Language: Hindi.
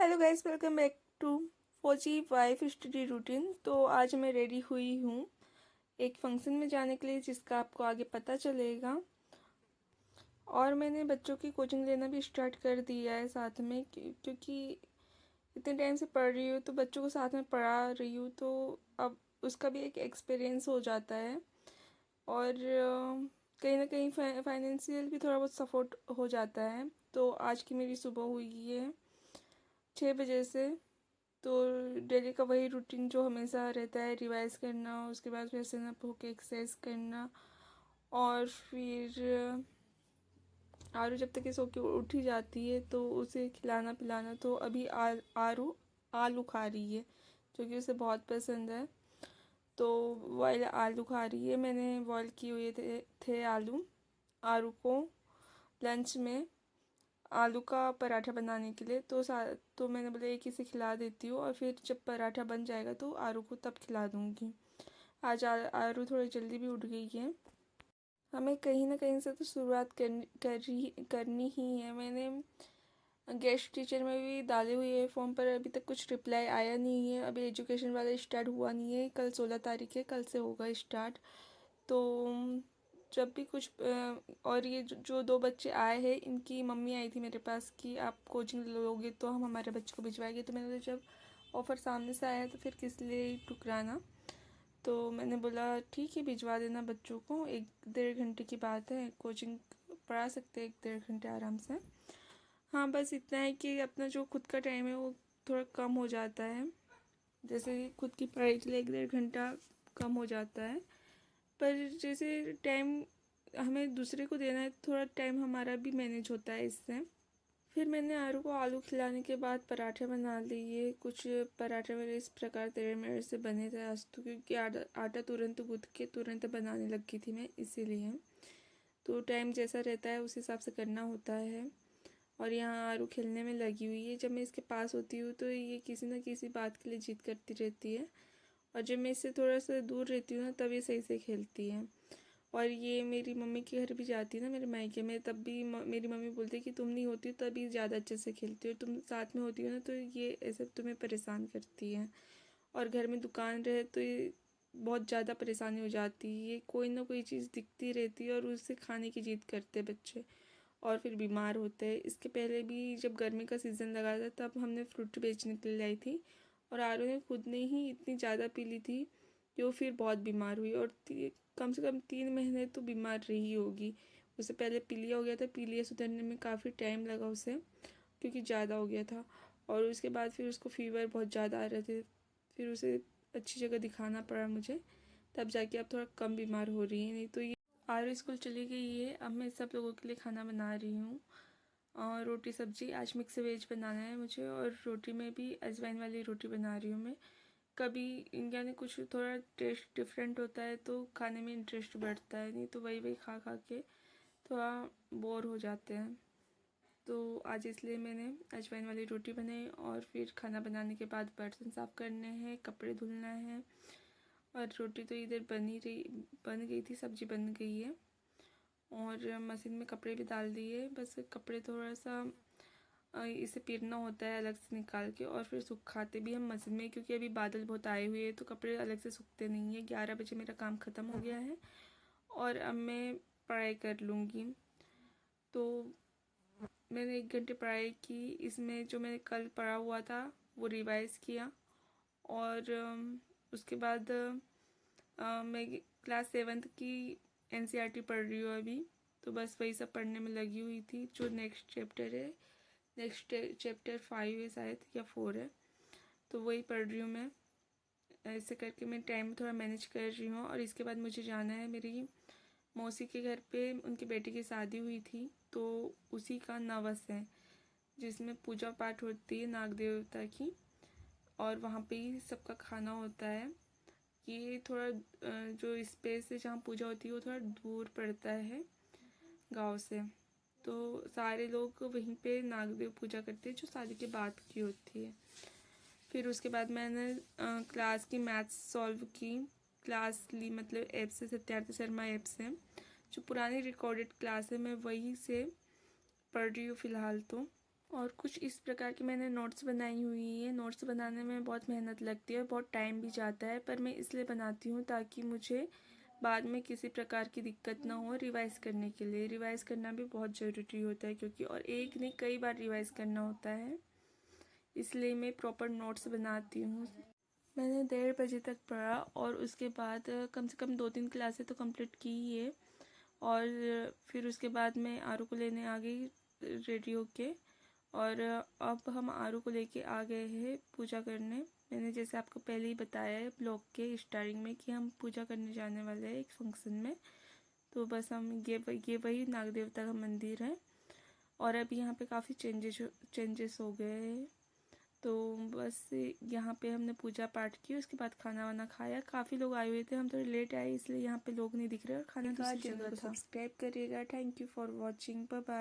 Hello guys, welcome back to Fauji wife study routine. तो आज मैं रेडी हुई हूँ एक फंक्शन में जाने के लिए, जिसका आपको आगे पता चलेगा। और मैंने बच्चों की कोचिंग लेना भी स्टार्ट कर दिया है साथ में, क्योंकि इतने टाइम से पढ़ रही हूँ तो बच्चों को साथ में पढ़ा रही हूँ, तो अब उसका भी एक एक्सपीरियंस हो जाता है। और कहीं ना कहीं फाइनेंशियल भी थोड़ा बहुत सपोर्ट हो जाता है। तो आज की मेरी सुबह हुई है 6 बजे से। तो डेली का वही रूटीन जो हमेशा रहता है, रिवाइज करना, उसके बाद फ्रेशन अप होके एक्सरसाइज करना। और फिर आरू जब तक ये सो के उठ ही जाती है तो उसे खिलाना पिलाना। तो अभी आरू आलू खा रही है, जो कि उसे बहुत पसंद है। तो बॉयल आलू खा रही है। मैंने बॉयल किए हुए थे आलू आरू को लंच में आलू का पराठा बनाने के लिए। तो मैंने बोला एक ही से खिला देती हूँ, और फिर जब पराठा बन जाएगा तो आरू को तब खिला दूँगी। आज आरू थोड़ी जल्दी भी उठ गई है। हमें कहीं ना कहीं से तो शुरुआत करनी ही है। मैंने गेस्ट टीचर में भी डाले हुए है फॉर्म, पर अभी तक कुछ रिप्लाई आया नहीं है। अभी एजुकेशन वाला स्टार्ट हुआ नहीं है। कल 16 तारीख है, कल से होगा स्टार्ट। तो जब भी कुछ और ये जो दो बच्चे आए हैं, इनकी मम्मी आई थी मेरे पास कि आप कोचिंग लोगे तो हम हमारे बच्चे को भिजवाएंगे। तो मैंने बोला जब ऑफ़र सामने से आया है तो फिर किस लिए ठुकराना। तो मैंने बोला ठीक है, भिजवा देना बच्चों को। 1-1.5 घंटे की बात है, कोचिंग पढ़ा सकते हैं 1-1.5 घंटे आराम से। हाँ, बस इतना है कि अपना जो खुद का टाइम है वो थोड़ा कम हो जाता है। जैसे खुद की पढ़ाई के लिए 1-1.5 घंटा कम हो जाता है, पर जैसे टाइम हमें दूसरे को देना है, थोड़ा टाइम हमारा भी मैनेज होता है इससे। फिर मैंने आरू को आलू खिलाने के बाद पराठे बना लिए। कुछ पराठे मेरे इस प्रकार तेरे मेरे से बने थे आज तो, क्योंकि आटा तुरंत गूँथ के तुरंत बनाने लग गई थी मैं, इसीलिए। तो टाइम जैसा रहता है उस हिसाब से करना होता है। और यहाँ आरू खेलने में लगी हुई है। जब मैं इसके पास होती हूँ तो ये किसी न किसी बात के लिए जिद करती रहती है, और जब मैं इससे थोड़ा सा दूर रहती हूँ ना, तब ये सही से खेलती है। और ये मेरी मम्मी के घर भी जाती है ना, मेरे मायके में, तब भी मेरी मम्मी बोलती है कि तुम नहीं होती हो तभी ज़्यादा अच्छे से खेलती हो, तुम साथ में होती हो ना तो ये ऐसे तुम्हें परेशान करती है। और घर में दुकान रहे तो ये बहुत ज़्यादा परेशानी हो जाती है। ये कोई ना कोई चीज़ दिखती रहती है और उससे खाने की जिद करते हैं बच्चे, और फिर बीमार होते हैं। इसके पहले भी जब गर्मी का सीज़न लगा था तब हमने फ्रूट बेचने के लिए आई थी, और आरू ने खुद ने ही इतनी ज़्यादा पी ली थी कि वो फिर बहुत बीमार हुई। और कम से कम 3 महीने तो बीमार रही होगी। उससे पहले पीलिया हो गया था, पीलिया सुधरने में काफ़ी टाइम लगा उसे, क्योंकि ज़्यादा हो गया था। और उसके बाद फिर उसको फीवर बहुत ज़्यादा आ रहे थे, फिर उसे अच्छी जगह दिखाना पड़ा मुझे, तब जाके अब थोड़ा कम बीमार हो रही है। नहीं तो ये आरू स्कूल चली गई है। अब मैं सब लोगों के लिए खाना बना रही हूँ, और रोटी सब्जी आज मिक्स वेज बनाना है मुझे, और रोटी में भी अजवाइन वाली रोटी बना रही हूँ मैं। कभी यानी कुछ थोड़ा टेस्ट डिफरेंट होता है तो खाने में इंटरेस्ट बढ़ता है, नहीं तो वही वही खा खा के थोड़ा बोर हो जाते हैं। तो आज इसलिए मैंने अजवाइन वाली रोटी बनाई। और फिर खाना बनाने के बाद बर्तन साफ़ करने हैं, कपड़े धुलना है। और रोटी तो इधर बन गई थी, सब्जी बन गई है, और मशीन में कपड़े भी डाल दिए। बस कपड़े थोड़ा सा इसे पेरना होता है अलग से निकाल के, और फिर सुखाते भी हम मशीन में, क्योंकि अभी बादल बहुत आए हुए हैं तो कपड़े अलग से सूखते नहीं है। 11 बजे मेरा काम ख़त्म हो गया है, और अब मैं पढ़ाई कर लूँगी। तो मैंने 1 घंटे पढ़ाई की। इसमें जो मैंने कल पढ़ा हुआ था वो रिवाइज़ किया, और उसके बाद मैं क्लास 7th की एनसीईआरटी पढ़ रही हूँ अभी। तो बस वही सब पढ़ने में लगी हुई थी। जो नेक्स्ट चैप्टर है, नेक्स्ट चैप्टर 5 है शायद, या 4 है, तो वही पढ़ रही हूँ मैं। ऐसे करके मैं टाइम थोड़ा मैनेज कर रही हूँ। और इसके बाद मुझे जाना है मेरी मौसी के घर पे, उनकी बेटी की शादी हुई थी, तो उसी का नवस है, जिसमें पूजा पाठ होती है नाग देवता की, और वहाँ पे ही सबका खाना होता है। ये थोड़ा जो स्पेस है जहाँ पूजा होती है वो थोड़ा दूर पड़ता है गांव से। तो सारे लोग वहीं पे नागदेव पूजा करते हैं, जो शादी के बाद की होती है। फिर उसके बाद मैंने क्लास की मैथ्स सॉल्व की, क्लास ली, मतलब ऐप से, सत्यार्थी शर्मा ऐप से। जो पुरानी रिकॉर्डेड क्लास है मैं वहीं से पढ़ रही हूँ फ़िलहाल तो। और कुछ इस प्रकार की मैंने नोट्स बनाई हुई है। नोट्स बनाने में बहुत मेहनत लगती है, बहुत टाइम भी जाता है, पर मैं इसलिए बनाती हूँ ताकि मुझे बाद में किसी प्रकार की दिक्कत ना हो रिवाइज़ करने के लिए। रिवाइज़ करना भी बहुत ज़रूरी होता है, क्योंकि और एक नहीं कई बार रिवाइज़ करना होता है, इसलिए मैं प्रॉपर नोट्स बनाती हूँ। मैंने 1:30 बजे तक पढ़ा और उसके बाद कम से कम 2-3 क्लासें तो कंप्लीट की ही है। और फिर उसके बाद मैं आरू को लेने आ गई रेडी होके। और अब हम आरू को लेके आ गए हैं पूजा करने। मैंने जैसे आपको पहले ही बताया है ब्लॉग के स्टार्टिंग में कि हम पूजा करने जाने वाले हैं एक फंक्शन में। तो बस हम ये वही नाग देवता का मंदिर है। और अभी यहाँ पे काफ़ी चेंजेस हो गए हैं। तो बस यहाँ पे हमने पूजा पाठ की, उसके बाद खाना वाना खाया। काफ़ी लोग आए हुए थे, हम थोड़े लेट आए इसलिए यहाँ पे लोग नहीं दिख रहे और खाना दूसरी जगह था। सब्सक्राइब करिएगा। Thank you for watching. Bye bye.